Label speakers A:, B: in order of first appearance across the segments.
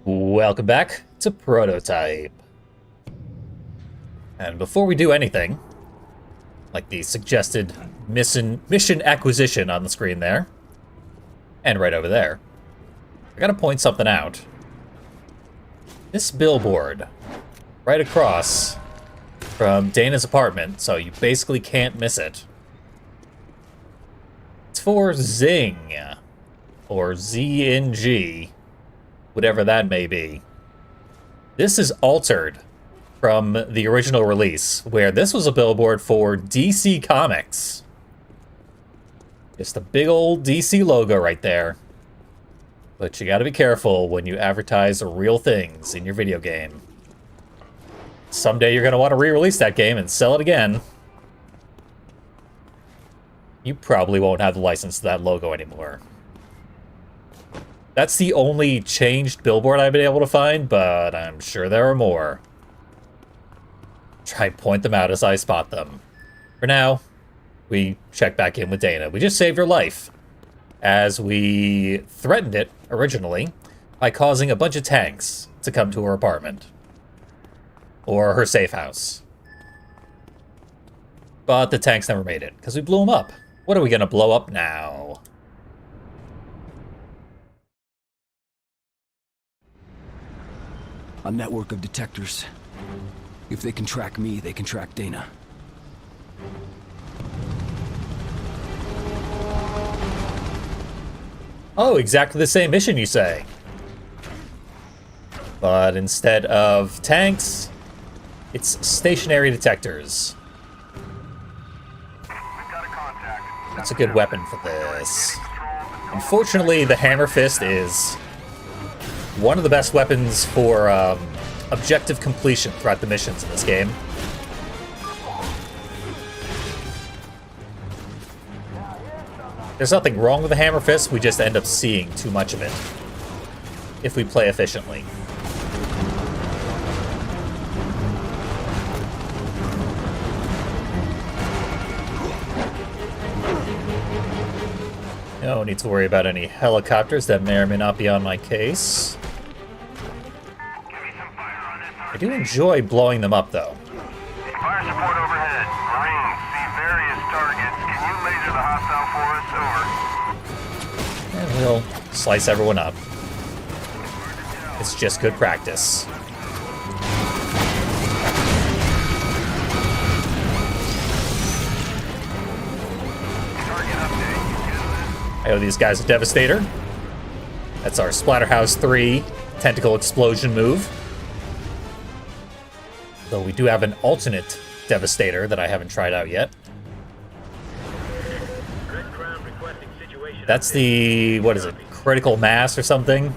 A: Welcome back to Prototype. And before we do anything, like the suggested mission acquisition on the screen there, and right over there, I gotta point something out. This billboard, right across from Dana's apartment, so you basically can't miss it. It's for Zing, or ZNG, whatever that may be. This is altered from the original release, where this was a billboard for DC Comics. Just a big old DC logo right there. But you gotta be careful when you advertise real things in your video game. Someday you're gonna want to re-release that game and sell it again. You probably won't have the license to that logo anymore. That's the only changed billboard I've been able to find, but I'm sure there are more. Try and point them out as I spot them. For now, we check back in with Dana. We just saved her life, as we threatened it originally by causing a bunch of tanks to come to her apartment. Or her safe house. But the tanks never made it, because we blew them up. What are we going to blow up now?
B: A network of detectors. If they can track me, they can track Dana.
A: Oh, exactly the same mission, you say. But instead of tanks, it's stationary detectors. That's a good weapon for this. Unfortunately, the hammer fist is one of the best weapons for objective completion throughout the missions in this game. There's nothing wrong with the hammer fist, we just end up seeing too much of it if we play efficiently. No need to worry about any helicopters that may or may not be on my case. I do enjoy blowing them up, though.
C: Fire support overhead. Marines, see various targets. Can you laser the hostile for us? Over.
A: And we'll slice everyone up. It's just good practice. I owe these guys a Devastator. That's our Splatterhouse 3 tentacle explosion move. Though we do have an alternate Devastator that I haven't tried out yet. That's the, what is it, critical mass or something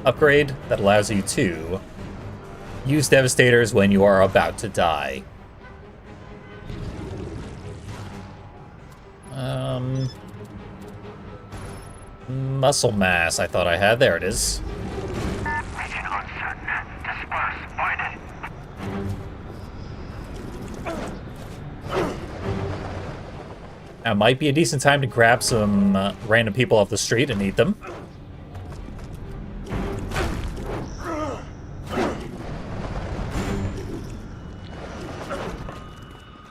A: upgrade that allows you to use Devastators when you are about to die. Muscle mass, I thought I had. There it is.
C: Region uncertain. Disperse. Find it.
A: Now might be a decent time to grab some random people off the street and eat them.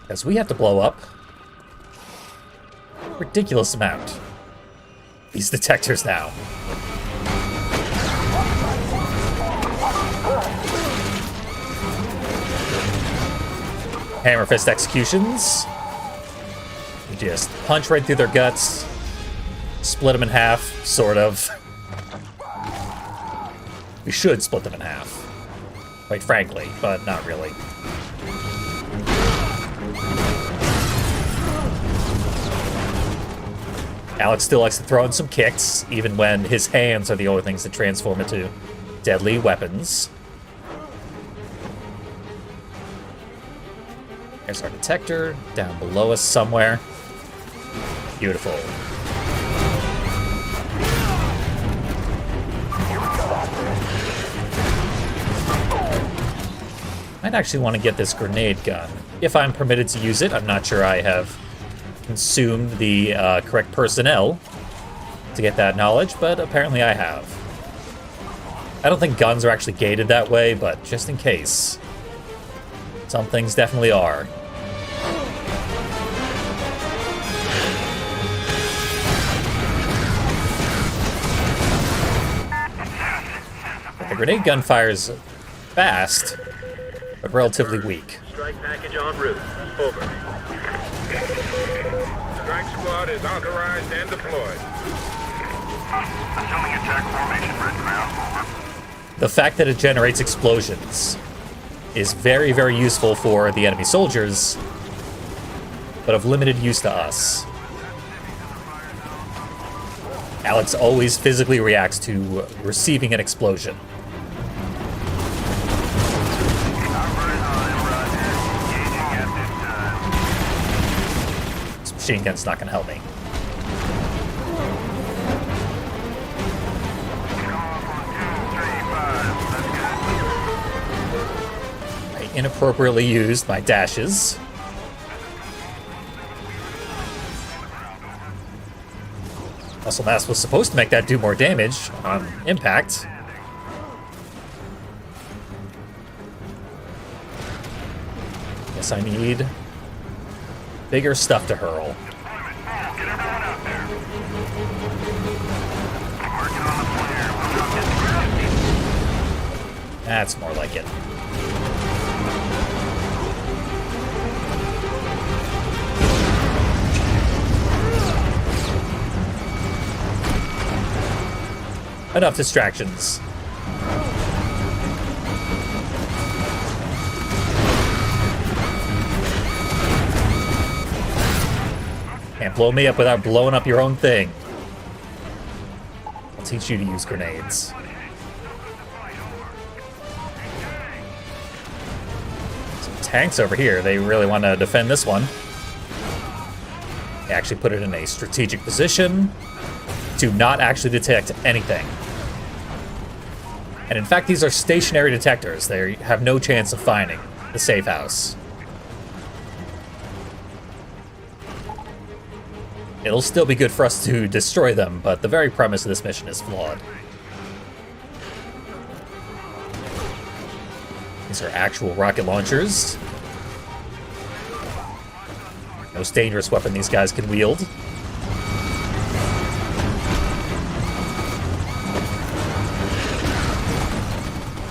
A: Because we have to blow up a ridiculous amount. These detectors now. Hammer fist executions. You just punch right through their guts, split them in half, sort of. We should split them in half, quite frankly, but not really. Alex still likes to throw in some kicks, even when his hands are the only things that transform into deadly weapons. There's our detector, down below us somewhere. Beautiful. I'd actually want to get this grenade gun. If I'm permitted to use it, I'm not sure I have consumed the correct personnel to get that knowledge, but apparently I have. I don't think guns are actually gated that way, but just in case. Some things definitely are. The grenade gun fires fast, but relatively weak.
D: Strike package en route. Over.
C: Strike squad is authorized and deployed. Assuming attack formation, red ground. Over.
A: The fact that it generates explosions is very, very useful for the enemy soldiers, but of limited use to us. Alex always physically reacts to receiving an explosion. This machine gun's not going to help me. I inappropriately used my dashes. Muscle mass was supposed to make that do more damage on impact. Guess I need bigger stuff to hurl. That's more like it. Enough distractions. Can't blow me up without blowing up your own thing. I'll teach you to use grenades. Some tanks over here. They really want to defend this one. They actually put it in a strategic position to not actually detect anything. And in fact, these are stationary detectors. They have no chance of finding the safe house. It'll still be good for us to destroy them, but the very premise of this mission is flawed. These are actual rocket launchers. Most dangerous weapon these guys can wield.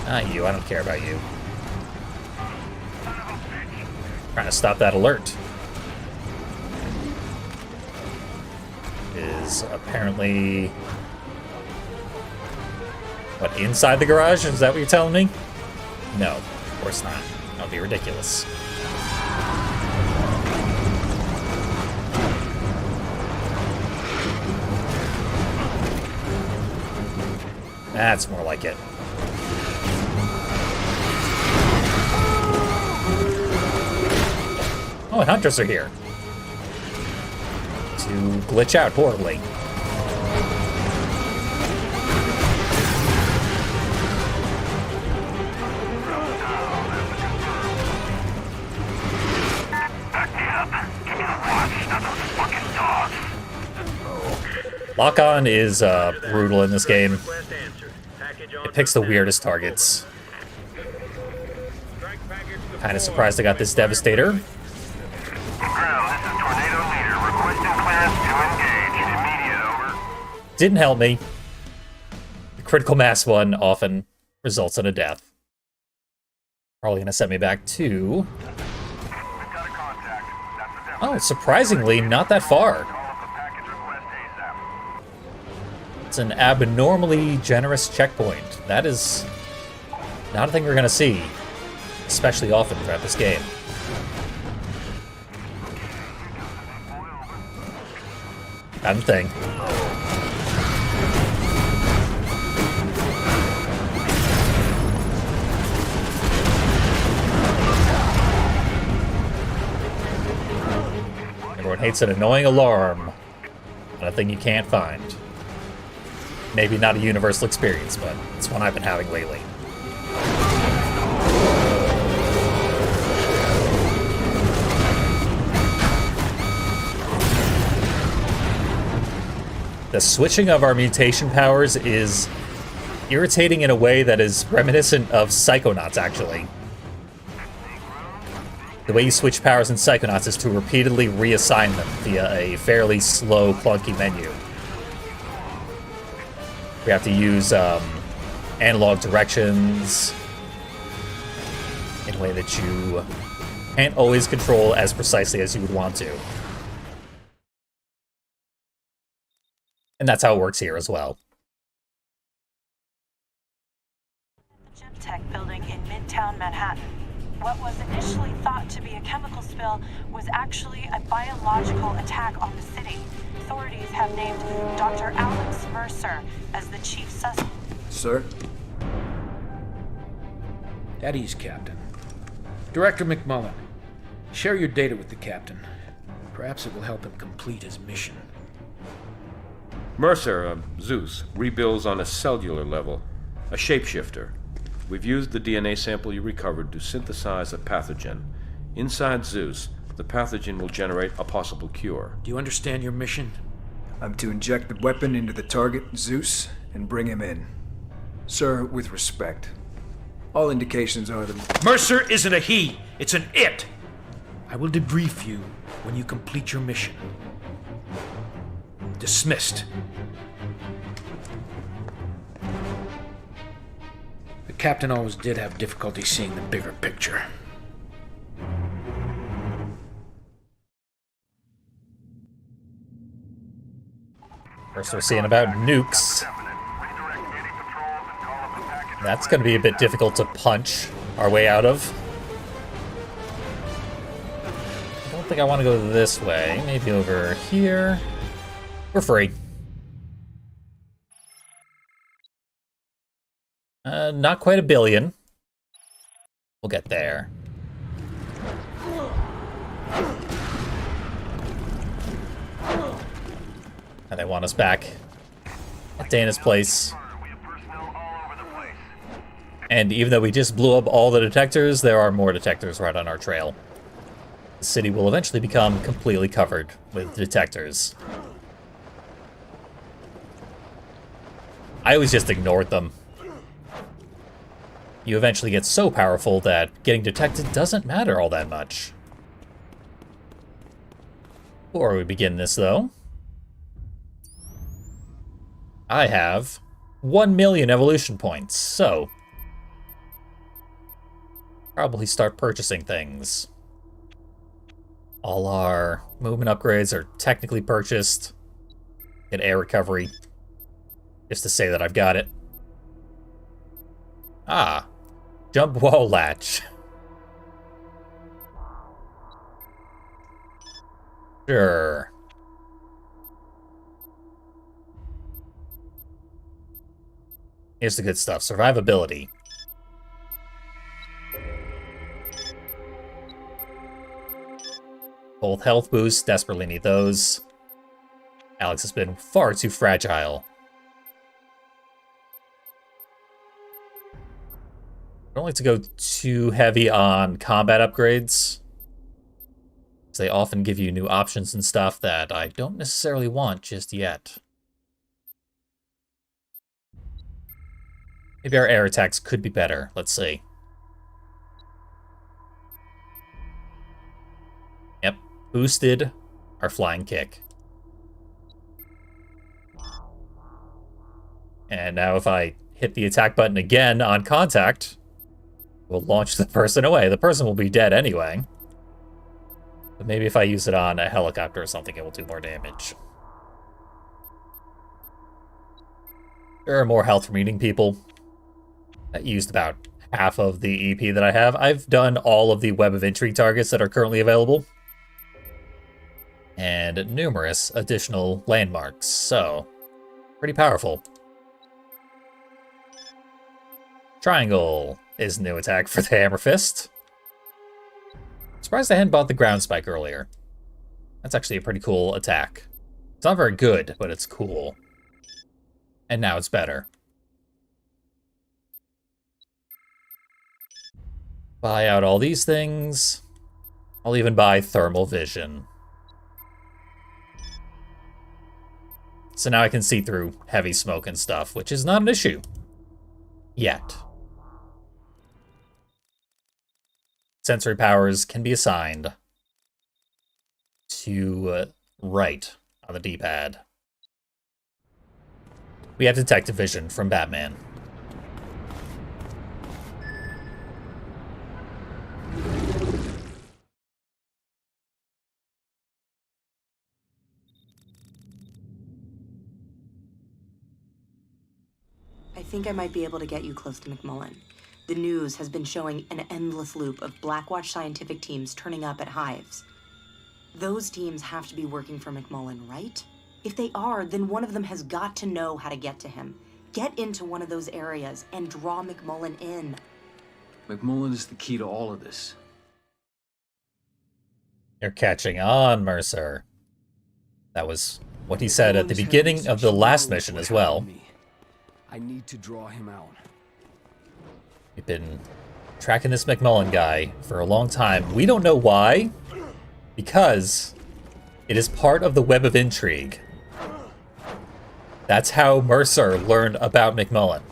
A: Not you, I don't care about you. Trying to stop that alert. Is apparently... What, inside the garage? Is that what you're telling me? No, of course not. That would be ridiculous. That's more like it. Oh, and hunters are here. To glitch out horribly. Lock-on is brutal in this game. It picks the weirdest targets. Kinda surprised I got this Devastator. Didn't help me. The critical mass one often results in a death. Probably gonna set me back to... Oh, surprisingly, not that far. It's an abnormally generous checkpoint. That is not a thing we're gonna see, especially often throughout this game. Bad thing. Everyone hates an annoying alarm on a thing you can't find. Maybe not a universal experience, but it's one I've been having lately. The switching of our mutation powers is irritating in a way that is reminiscent of Psychonauts, actually. The way you switch powers in Psychonauts is to repeatedly reassign them via a fairly slow, clunky menu. We have to use analog directions in a way that you can't always control as precisely as you would want to. And that's how it works here as well.
E: The Gym Tech building in Midtown Manhattan. What was initially thought to be a chemical spill was actually a biological attack on the city. Authorities have named Dr. Alex Mercer as the chief suspect.
F: Sir?
G: At ease, Captain. Director McMullen, share your data with the Captain. Perhaps it will help him complete his mission.
H: Mercer, Zeus, rebuilds on a cellular level, a shapeshifter. We've used the DNA sample you recovered to synthesize a pathogen. Inside Zeus, the pathogen will generate a possible cure.
G: Do you understand your mission?
F: I'm to inject the weapon into the target, Zeus, and bring him in. Sir, with respect. All indications are that...
G: Mercer isn't a he, it's an it! I will debrief you when you complete your mission. Dismissed. The Captain always did have difficulty seeing the bigger picture.
A: First we're seeing about nukes. That's going to be a bit difficult to punch our way out of. I don't think I want to go this way. Maybe over here. We're free. Not quite 1 billion. We'll get there. And they want us back at Dana's place. And even though we just blew up all the detectors, there are more detectors right on our trail. The city will eventually become completely covered with detectors. I always just ignored them. You eventually get so powerful that getting detected doesn't matter all that much. Before we begin this, though, I have 1 million evolution points, so probably start purchasing things. All our movement upgrades are technically purchased. Get air recovery, just to say that I've got it. Ah, jump wall latch. Sure. Here's the good stuff. Survivability. Both health boosts. Desperately need those. Alex has been far too fragile. I don't like to go too heavy on combat upgrades, because they often give you new options and stuff that I don't necessarily want just yet. Maybe our air attacks could be better. Let's see. Yep, boosted our flying kick. And now if I hit the attack button again on contact, we'll launch the person away. The person will be dead anyway. But maybe if I use it on a helicopter or something, it will do more damage. There are more health from eating people. That used about half of the EP that I have. I've done all of the web of intrigue targets that are currently available. And numerous additional landmarks, so pretty powerful. Triangle is new attack for the Hammer Fist. Surprised I hadn't bought the ground spike earlier. That's actually a pretty cool attack. It's not very good, but it's cool. And now it's better. Buy out all these things. I'll even buy thermal vision. So now I can see through heavy smoke and stuff, which is not an issue. Yet. Sensory powers can be assigned to right on the D-pad. We have detective vision from Batman.
I: I think I might be able to get you close to McMullen. The news has been showing an endless loop of Blackwatch scientific teams turning up at hives. Those teams have to be working for McMullen, right? If they are, then one of them has got to know how to get to him. Get into one of those areas and draw McMullen in.
B: McMullen is the key to all of this.
A: You're catching on, Mercer. That was what he said at the beginning of the last mission as well.
B: I need to draw him out.
A: We've been tracking this McMullen guy for a long time. We don't know why, because it is part of the web of intrigue. That's how Mercer learned about McMullen.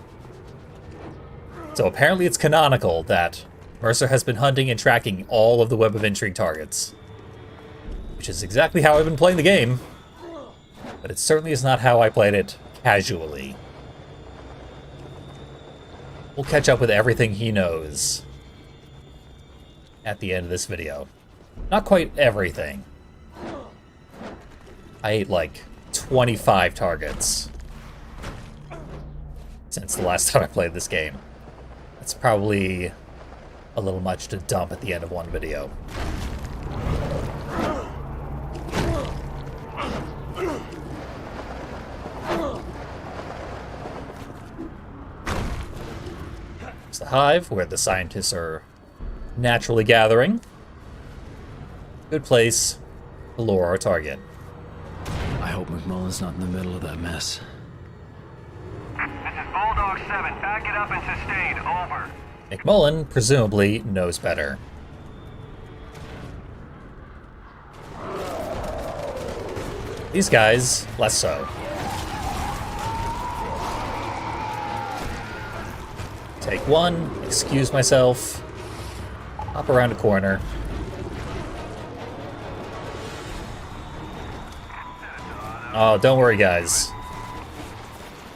A: So apparently it's canonical that Mercer has been hunting and tracking all of the web of intrigue targets. Which is exactly how I've been playing the game. But it certainly is not how I played it casually. We'll catch up with everything he knows at the end of this video. Not quite everything. I ate like 25 targets since the last time I played this game. That's probably a little much to dump at the end of one video. It's the hive, where the scientists are naturally gathering. Good place to lure our target.
B: I hope McMullen's not in the middle of that mess.
C: This is Bulldog 7. Back it up and sustain. Over.
A: McMullen presumably knows better. These guys, less so. Take one, excuse myself, hop around a corner. Oh, don't worry, guys.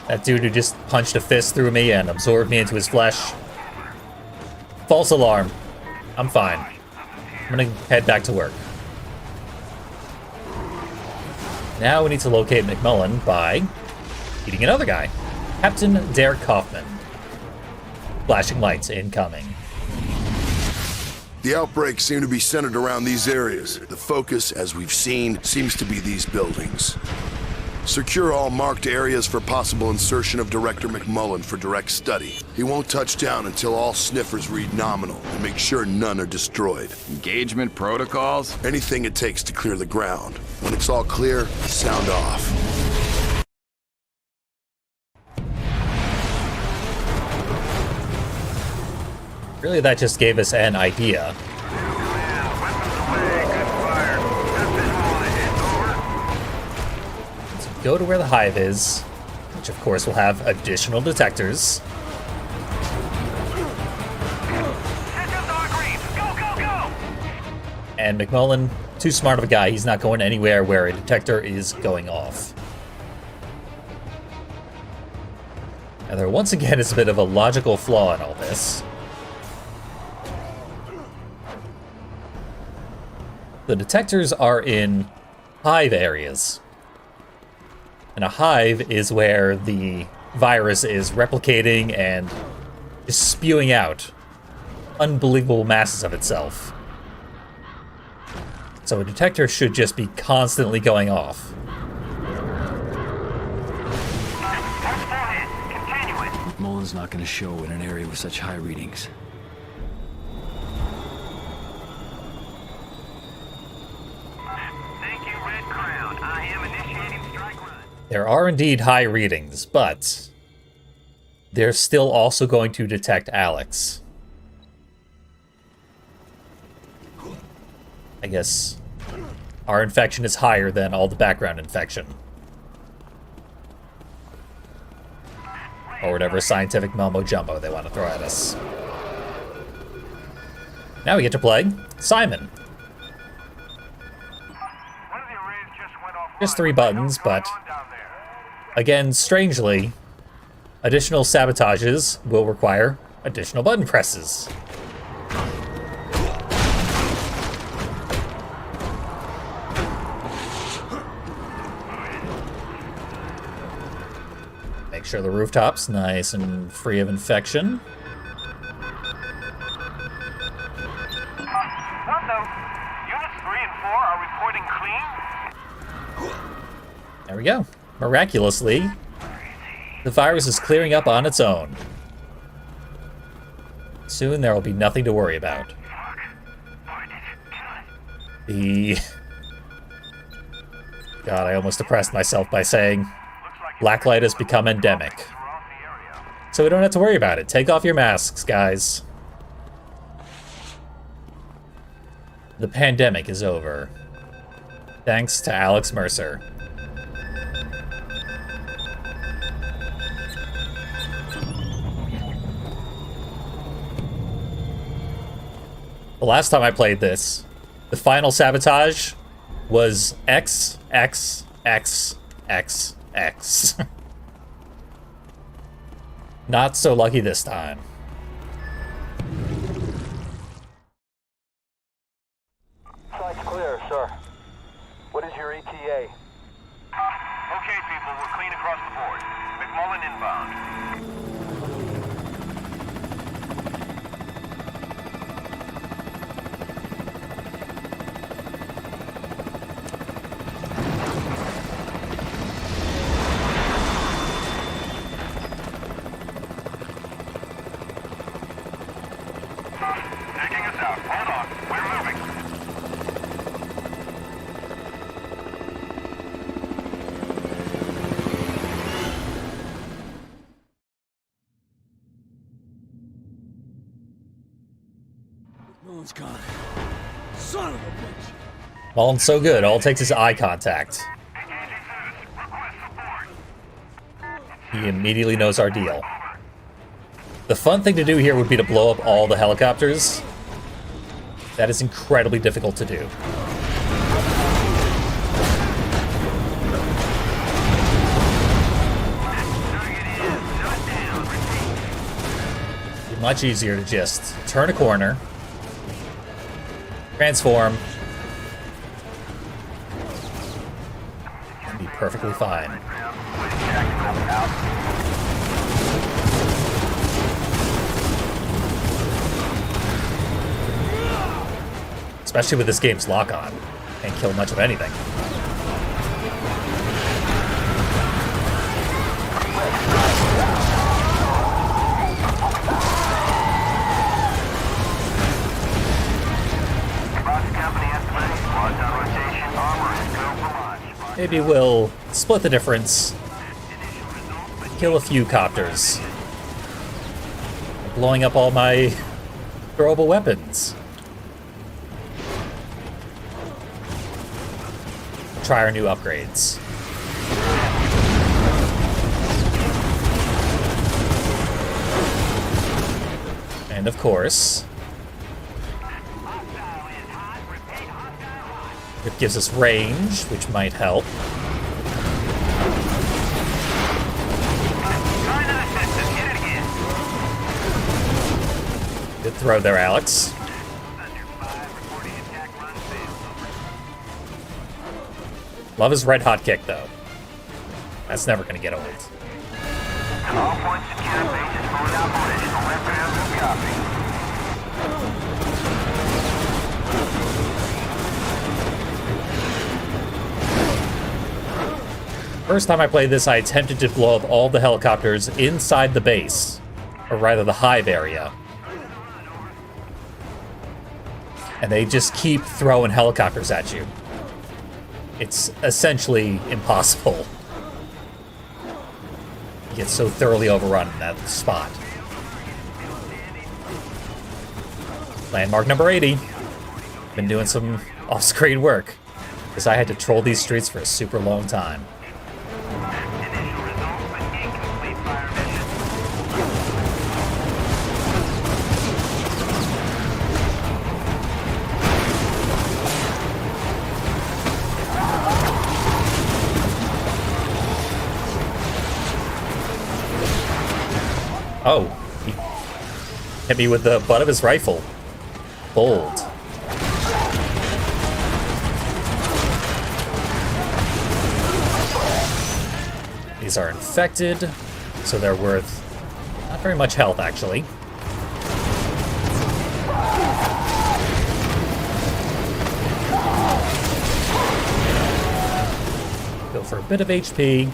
A: That dude who just punched a fist through me and absorbed me into his flesh. False alarm. I'm fine. I'm gonna head back to work. Now we need to locate McMullen by eating another guy. Captain Derek Kaufman. Flashing lights incoming.
J: The outbreaks seem to be centered around these areas. The focus, as we've seen, seems to be these buildings. Secure all marked areas for possible insertion of Director McMullen for direct study. He won't touch down until all sniffers read nominal, and make sure none are destroyed.
K: Engagement protocols?
J: Anything it takes to clear the ground. When it's all clear, sound off.
A: Really, that just gave us an idea. So go to where the hive is, which of course will have additional detectors. And McMullen, too smart of a guy, he's not going anywhere where a detector is going off. And there once again is a bit of a logical flaw in all this. The detectors are in hive areas. And a hive is where the virus is replicating and just spewing out unbelievable masses of itself. So a detector should just be constantly going off.
B: McMullen's not going to show in an area with such high readings.
A: There are indeed high readings, but they're still also going to detect Alex. I guess our infection is higher than all the background infection. Or whatever scientific mumbo-jumbo they want to throw at us. Now we get to play Simon. Just 3 buttons, but again, strangely, additional sabotages will require additional button presses. Make sure the rooftop's nice and free of infection. There we go. Miraculously, the virus is clearing up on its own. Soon there will be nothing to worry about. God, I almost depressed myself by saying blacklight has become endemic. So we don't have to worry about it. Take off your masks, guys. The pandemic is over. Thanks to Alex Mercer. The last time I played this, the final sabotage was X, X, X, X, X. Not so lucky this time.
C: Site's clear, sir. What is your ETA? Okay, people, we're clean across the board. McMullen inbound. Taking us out. Hold on. We're moving.
B: Mullen's gone. Son of a bitch!
A: Mullen's so good, all it takes is eye contact. He immediately knows our deal. The fun thing to do here would be to blow up all the helicopters. That is incredibly difficult to do. It'd be much easier to just turn a corner, transform, and be perfectly fine. Especially with this game's lock-on. Can't kill much of anything. Maybe we'll split the difference. Kill a few copters. Blowing up all my throwable weapons. Try our new upgrades. And of course, it gives us range, which might help. Good throw there, Alex. Love his red hot kick, though. That's never gonna get old.
C: All points secure. Base is fully operational. Referendum copy.
A: First time I played this, I attempted to blow up all the helicopters inside the base. Or rather, the hive area. And they just keep throwing helicopters at you. It's essentially impossible. You get so thoroughly overrun in that spot. Landmark number 80. Been doing some off-screen work, because I had to troll these streets for a super long time. Oh, he hit me with the butt of his rifle. Bold. These are infected, so they're worth not very much health, actually. Go for a bit of HP.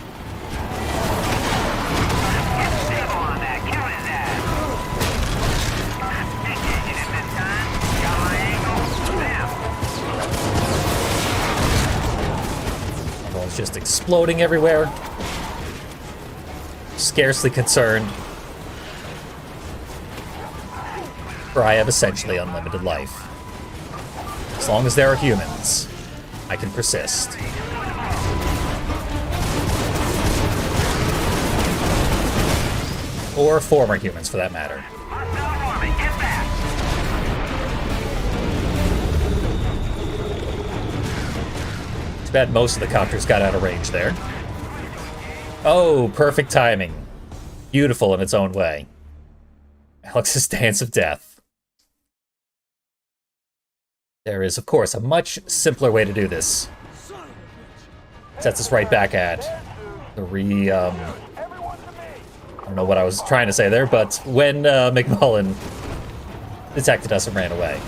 A: Everyone's just exploding everywhere. Scarcely concerned, for I have essentially unlimited life. As long as there are humans, I can persist. Or former humans, for that matter. Too bad most of the copters got out of range there. Oh, perfect timing. Beautiful in its own way. Alex's Dance of Death. There is, of course, a much simpler way to do this. Sets us right back at the I don't know what I was trying to say there, but when McMullen detected us and ran away.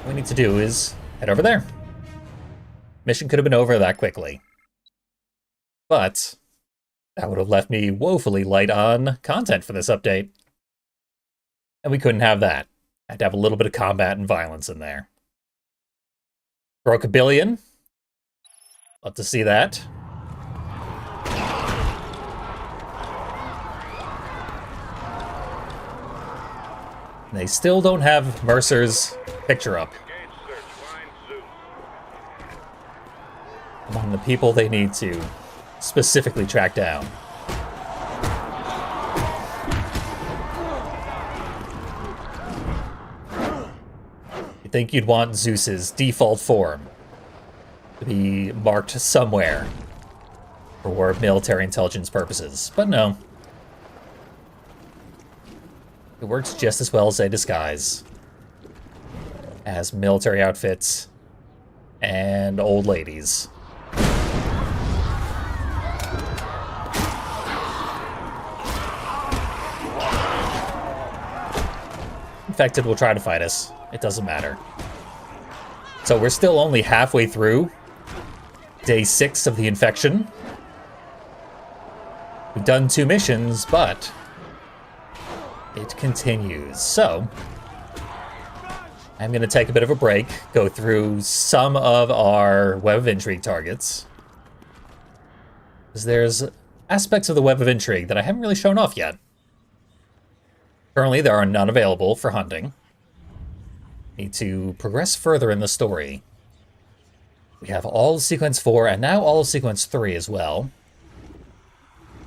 A: What we need to do is head over there. Mission could have been over that quickly. But that would have left me woefully light on content for this update. And we couldn't have that. I had to have a little bit of combat and violence in there. Broke a billion. Love to see that. They still don't have Mercer's picture up. Among the people they need to specifically track down. You'd think you'd want Zeus's default form to be marked somewhere for military intelligence purposes, but no. It works just as well as a disguise as military outfits and old ladies. Infected will try to fight us. It doesn't matter. So we're still only halfway through day 6 of the infection. We've done 2 missions, but it continues. So I'm going to take a bit of a break, go through some of our Web of Intrigue targets. Because there's aspects of the Web of Intrigue that I haven't really shown off yet. Currently, there are none available for hunting. Need to progress further in the story. We have all of Sequence 4, and now all of Sequence 3 as well.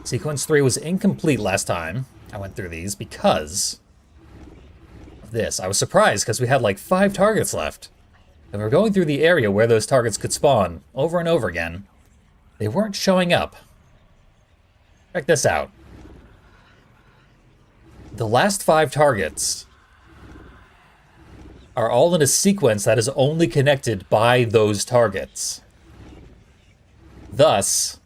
A: Sequence 3 was incomplete last time I went through these because of this. I was surprised because we had like 5 targets left. And we were going through the area where those targets could spawn over and over again. They weren't showing up. Check this out. The last 5 targets are all in a sequence that is only connected by those targets. Thus,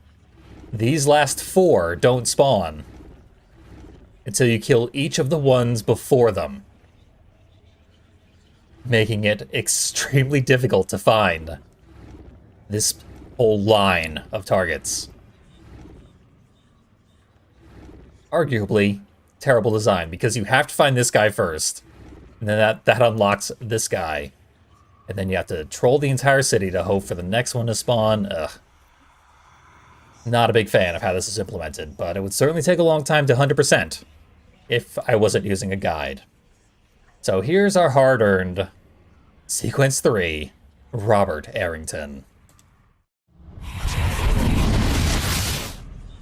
A: these last 4 don't spawn until you kill each of the ones before them, making it extremely difficult to find this whole line of targets. Arguably, terrible design, because you have to find this guy first, and then that unlocks this guy, and then you have to troll the entire city to hope for the next one to spawn. Ugh. Not a big fan of how this is implemented, but it would certainly take a long time to 100% if I wasn't using a guide. So here's our hard-earned Sequence 3, Robert Arrington.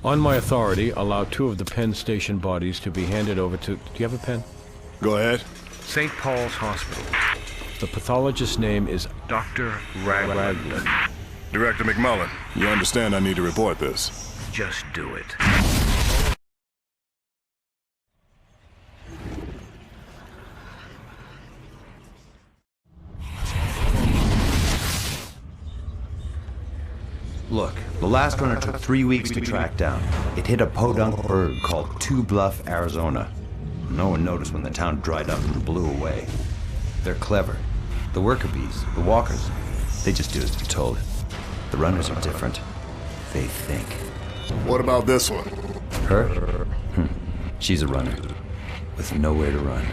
H: On my authority, allow 2 of the Penn Station bodies to be handed over to... Do you have a pen?
J: Go ahead.
H: St. Paul's Hospital. The pathologist's name is Dr. Ragland.
L: Director McMullen, you understand I need to report this.
K: Just do it.
M: Look, the last runner took 3 weeks to track down. It hit a podunk bird called Two Bluff, Arizona. No one noticed when the town dried up and blew away. They're clever. The worker bees, the walkers, they just do as they're told. The runners are different. They think.
L: What about this one?
M: Her? She's a runner, with nowhere to run.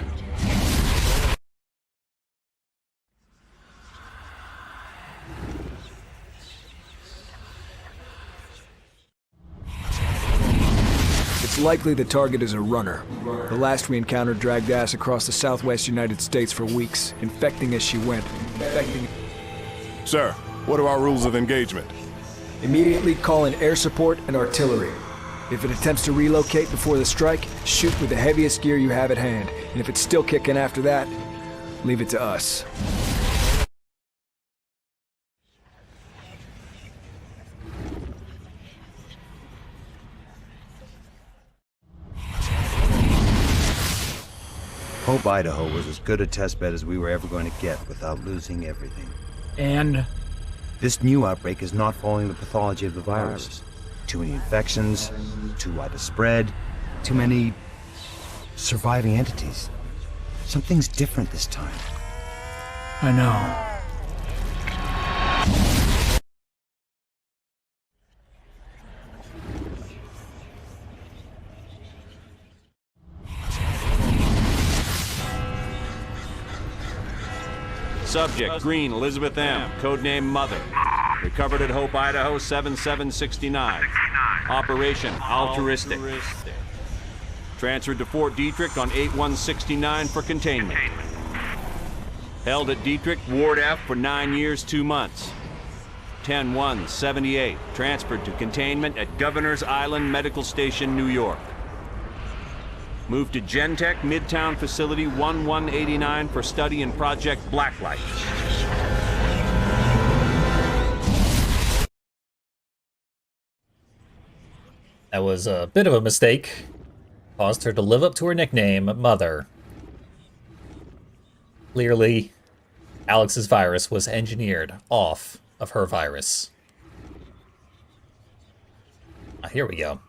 F: It's likely the target is a runner. The last we encountered dragged ass across the southwest United States for weeks, infecting as she went.
L: Sir, what are our rules of engagement?
F: Immediately call in air support and artillery. If it attempts to relocate before the strike, shoot with the heaviest gear you have at hand. And if it's still kicking after that, leave it to us.
M: Hope, Idaho was as good a testbed as we were ever going to get without losing everything.
G: And?
M: This new outbreak is not following the pathology of the virus. Too many infections, too wide a spread, too many surviving entities. Something's different this time.
G: I know.
N: Subject, Green, Elizabeth M., codename Mother. Recovered at Hope, Idaho, 7769. Operation Altruistic. Transferred to Fort Detrick on 8169 for containment. Held at Detrick, Ward F for 9 years, 2 months. 10-1-78. Transferred to containment at Governor's Island Medical Station, New York. Moved to Gentech Midtown Facility 1189 for study in Project Blacklight.
A: That was a bit of a mistake. Caused her to live up to her nickname, Mother. Clearly, Alex's virus was engineered off of her virus. Here we go.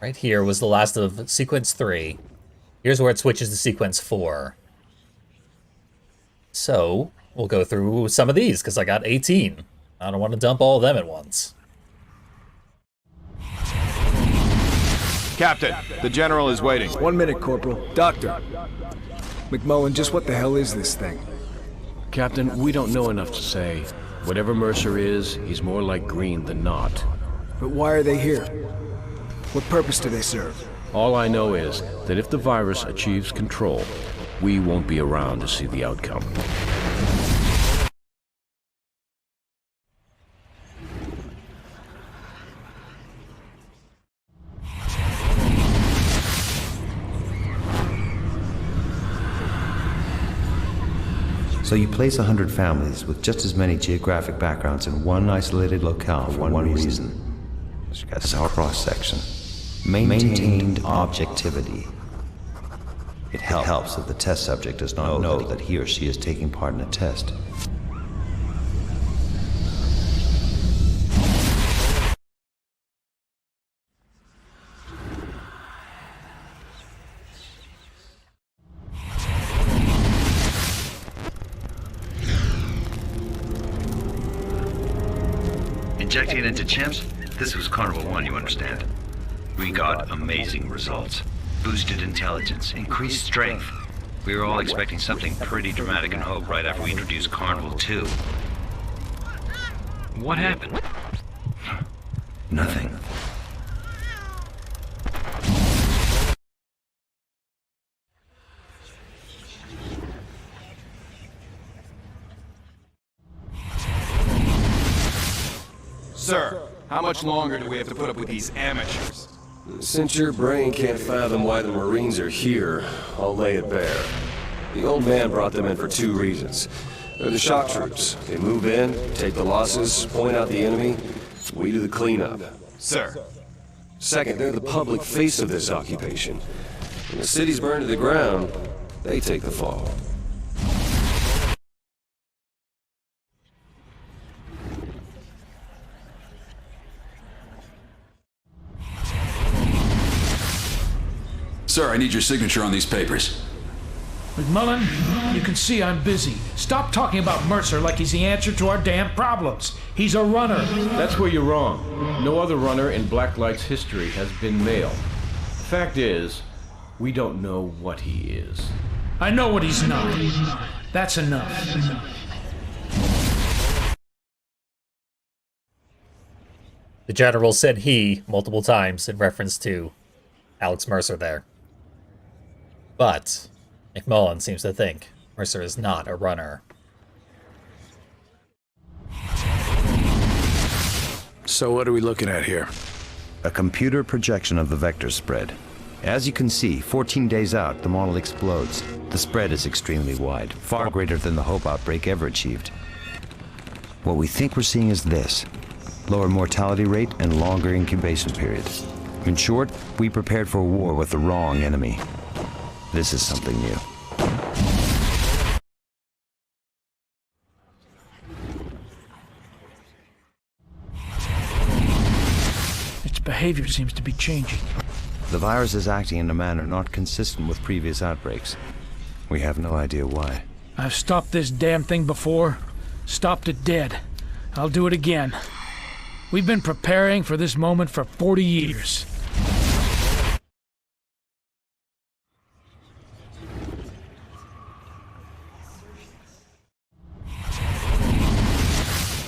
A: Right here was the last of sequence 3. Here's where it switches to sequence 4. So, we'll go through some of these, because I got 18. I don't want to dump all of them at once.
K: Captain, the General is waiting.
F: 1 minute, Corporal. Doctor. McMullen, just what the hell is this thing?
G: Captain, we don't know enough to say. Whatever Mercer is, he's more like Green than not.
F: But why are they here? What purpose do they serve?
G: All I know is that if the virus achieves control, we won't be around to see the outcome.
M: So you place 100 families with just as many geographic backgrounds in one isolated locale for one reason. That's our cross-section. Maintained objectivity. It helps that the test subject does not know that he or she is taking part in a test.
O: Injecting it into chimps? This was Carnival 1, you understand. We got amazing results. Boosted intelligence, increased strength. We were all expecting something pretty dramatic in Hope right after we introduced Carnival 2. What happened?
M: Nothing.
K: Sir, how much longer do we have to put up with these amateurs?
P: Since your brain can't fathom why the Marines are here, I'll lay it bare. The old man brought them in for 2 reasons. They're the shock troops. They move in, take the losses, point out the enemy. We do the cleanup.
K: Sir.
P: Second, they're the public face of this occupation. When the city's burned to the ground, they take the fall.
Q: Sir, I need your signature on these papers.
G: McMullen, you can see I'm busy. Stop talking about Mercer like he's the answer to our damn problems. He's a runner.
H: That's where you're wrong. No other runner in Blacklight's history has been male. The fact is, we don't know what he is.
G: I know what he's not. That's enough.
A: The general said he multiple times in reference to Alex Mercer there. But McMullen seems to think Mercer is not a runner.
F: So what are we looking at here?
M: A computer projection of the vector spread. As you can see, 14 days out, the model explodes. The spread is extremely wide, far greater than the Hope outbreak ever achieved. What we think we're seeing is this: lower mortality rate and longer incubation period. In short, we prepared for a war with the wrong enemy. This is something new.
G: Its behavior seems to be changing.
M: The virus is acting in a manner not consistent with previous outbreaks. We have no idea why.
G: I've stopped this damn thing before. Stopped it dead. I'll do it again. We've been preparing for this moment for 40 years.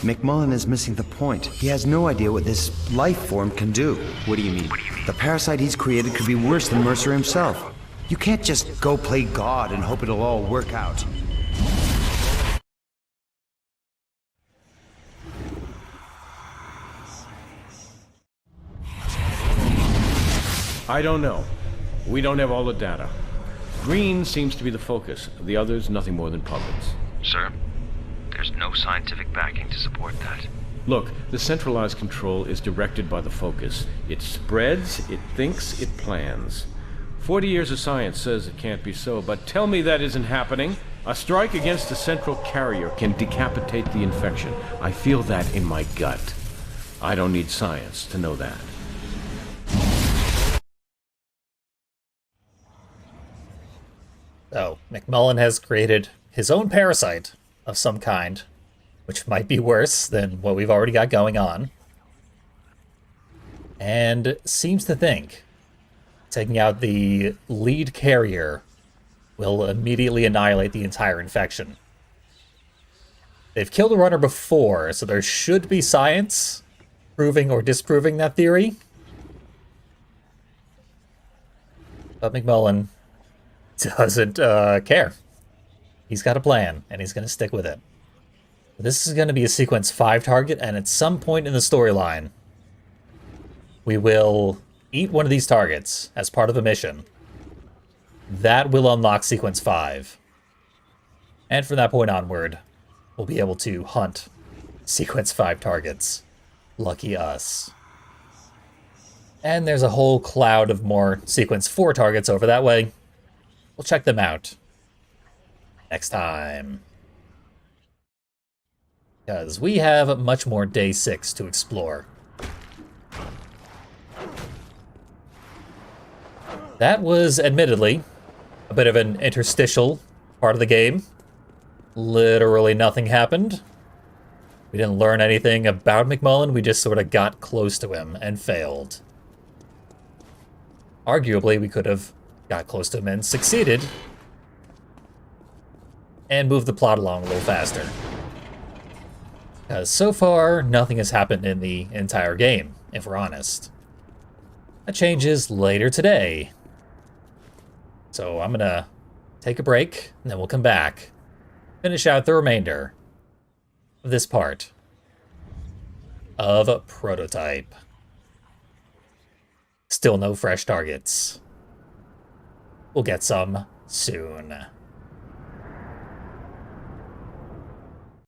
M: McMullen is missing the point. He has no idea what this life form can do.
O: What do you mean?
M: The parasite he's created could be worse than Mercer himself. You can't just go play God and hope it'll all work out.
H: I don't know. We don't have all the data. Green seems to be the focus. The others, nothing more than puppets.
O: Sir, there's no scientific backing to support that.
H: Look, the centralized control is directed by the focus. It spreads, it thinks, it plans. 40 years of science says it can't be so, but tell me that isn't happening. A strike against the central carrier can decapitate the infection. I feel that in my gut. I don't need science to know that.
A: So, McMullen has created his own parasite of some kind, which might be worse than what we've already got going on, and seems to think taking out the lead carrier will immediately annihilate the entire infection. They've killed a runner before, so there should be science proving or disproving that theory. But McMullen doesn't care. He's got a plan, and he's going to stick with it. This is going to be a Sequence 5 target, and at some point in the storyline, we will eat one of these targets as part of a mission. That will unlock Sequence 5. And from that point onward, we'll be able to hunt Sequence 5 targets. Lucky us. And there's a whole cloud of more Sequence 4 targets over that way. We'll check them out next time. Because we have much more Day 6 to explore. That was, admittedly, a bit of an interstitial part of the game. Literally nothing happened. We didn't learn anything about McMullen, we just sort of got close to him and failed. Arguably, we could have got close to him and succeeded, and moved the plot along a little faster. Because so far, nothing has happened in the entire game, if we're honest. That changes later today. So I'm gonna take a break, and then we'll come back, finish out the remainder of this part of Prototype. Still no fresh targets. We'll get some soon.